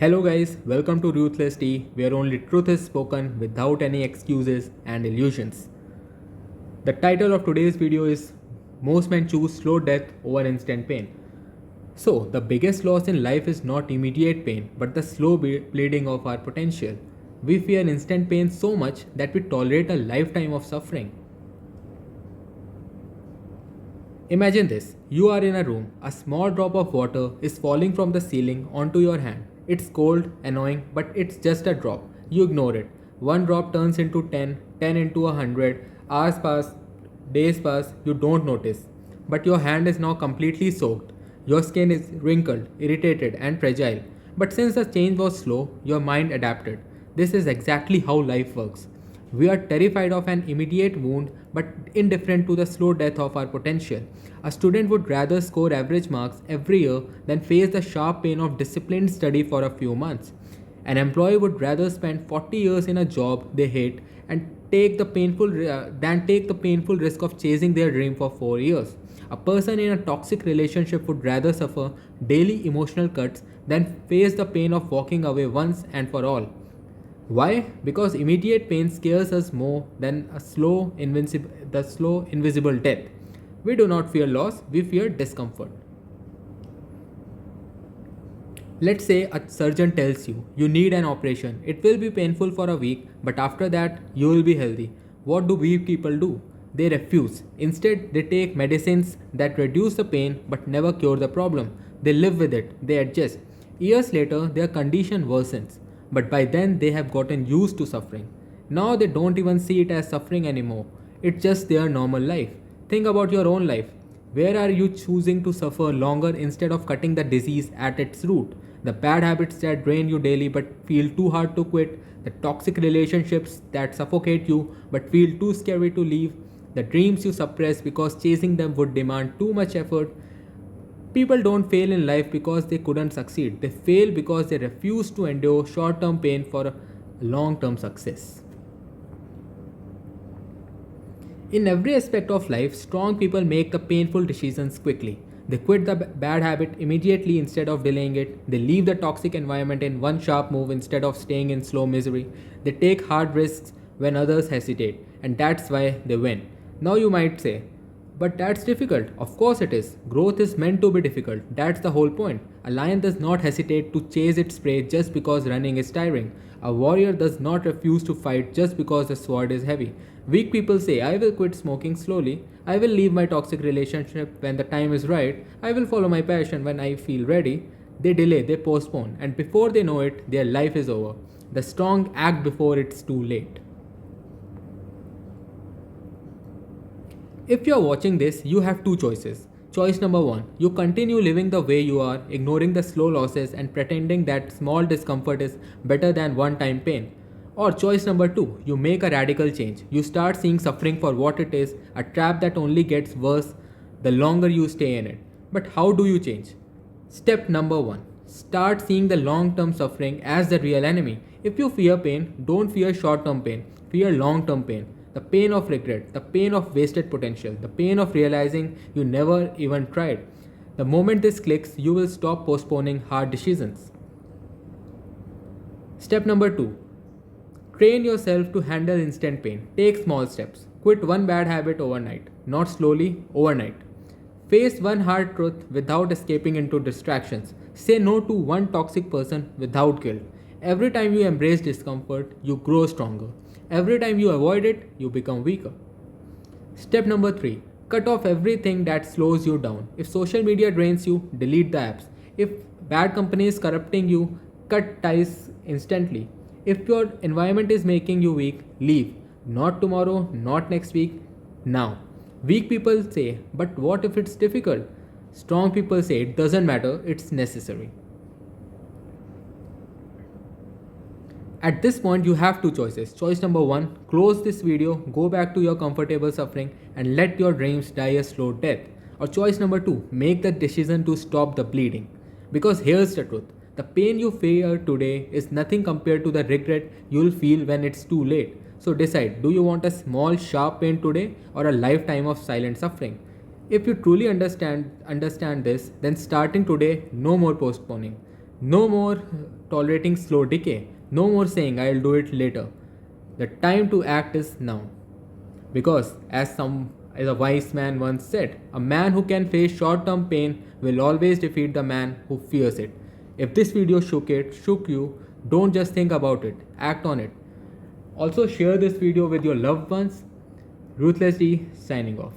Hello guys, welcome to Ruthless Tea, where only truth is spoken without any excuses and illusions. The title of today's video is Most Men Choose Slow Death Over Instant Pain. So, the biggest loss in life is not immediate pain, but the slow bleeding of our potential. We fear instant pain so much that we tolerate a lifetime of suffering. Imagine this, you are in a room, a small drop of water is falling from the ceiling onto your hand. It's cold, annoying, but it's just a drop. You ignore it. One drop turns into 10, 10 into 100, hours pass, days pass, you don't notice. But your hand is now completely soaked. Your skin is wrinkled, irritated, and fragile. But since the change was slow, your mind adapted. This is exactly how life works. We are terrified of an immediate wound but indifferent to the slow death of our potential. A student would rather score average marks every year than face the sharp pain of disciplined study for a few months. An employee would rather spend 40 years in a job they hate and take the painful risk of chasing their dream for 4 years. A person in a toxic relationship would rather suffer daily emotional cuts than face the pain of walking away once and for all. Why? Because immediate pain scares us more than the slow, invisible death. We do not fear loss, we fear discomfort. Let's say a surgeon tells you you need an operation. It will be painful for a week, but after that, you will be healthy. What do weak people do? They refuse. Instead, they take medicines that reduce the pain but never cure the problem. They live with it, they adjust. Years later, their condition worsens, but by then they have gotten used to suffering. Now they don't even see it as suffering anymore. It's just their normal life. Think about your own life. Where are you choosing to suffer longer instead of cutting the disease at its root? The bad habits that drain you daily but feel too hard to quit, the toxic relationships that suffocate you but feel too scary to leave, the dreams you suppress because chasing them would demand too much effort. People don't fail in life because they couldn't succeed. They fail because they refuse to endure short term pain for long term success. In every aspect of life, strong people make the painful decisions quickly. They quit the bad habit immediately instead of delaying it. They leave the toxic environment in one sharp move instead of staying in slow misery. They take hard risks when others hesitate, and that's why they win. Now you might say, but that's difficult. Of course it is. Growth is meant to be difficult. That's the whole point. A lion does not hesitate to chase its prey just because running is tiring. A warrior does not refuse to fight just because the sword is heavy. Weak people say, I will quit smoking slowly. I will leave my toxic relationship when the time is right. I will follow my passion when I feel ready. They delay, they postpone, and before they know it, their life is over. The strong act before it's too late. If you are watching this, you have two choices. Choice number one, you continue living the way you are, ignoring the slow losses and pretending that small discomfort is better than one time pain. Or choice number two, you make a radical change. You start seeing suffering for what it is, a trap that only gets worse the longer you stay in it. But how do you change? Step number one, start seeing the long term suffering as the real enemy. If you fear pain, don't fear short term pain, fear long term pain. The pain of regret, the pain of wasted potential, the pain of realizing you never even tried. The moment this clicks, you will stop postponing hard decisions. Step number two, train yourself to handle instant pain. Take small steps. Quit one bad habit overnight, not slowly, overnight. Face one hard truth without escaping into distractions. Say no to one toxic person without guilt. Every time you embrace discomfort, you grow stronger. Every time you avoid it, you become weaker. Step number 3, cut off everything that slows you down. If social media drains you, delete the apps. If bad company is corrupting you, cut ties instantly. If your environment is making you weak, leave. Not tomorrow, not next week, now. Weak people say, but what if it's difficult? Strong people say, it doesn't matter, it's necessary. At this point, you have two choices. Choice number one, close this video, go back to your comfortable suffering, and let your dreams die a slow death. Or choice number two, make the decision to stop the bleeding. Because here's the truth, the pain you fear today is nothing compared to the regret you'll feel when it's too late. So decide, do you want a small, sharp pain today or a lifetime of silent suffering? If you truly understand this, then starting today, no more postponing. No more tolerating slow decay. No more saying I'll do it later. The time to act is now. Because as a wise man once said, a man who can face short-term pain will always defeat the man who fears it. If this video shook you, don't just think about it, act on it. Also share this video with your loved ones. Ruthlessly signing off.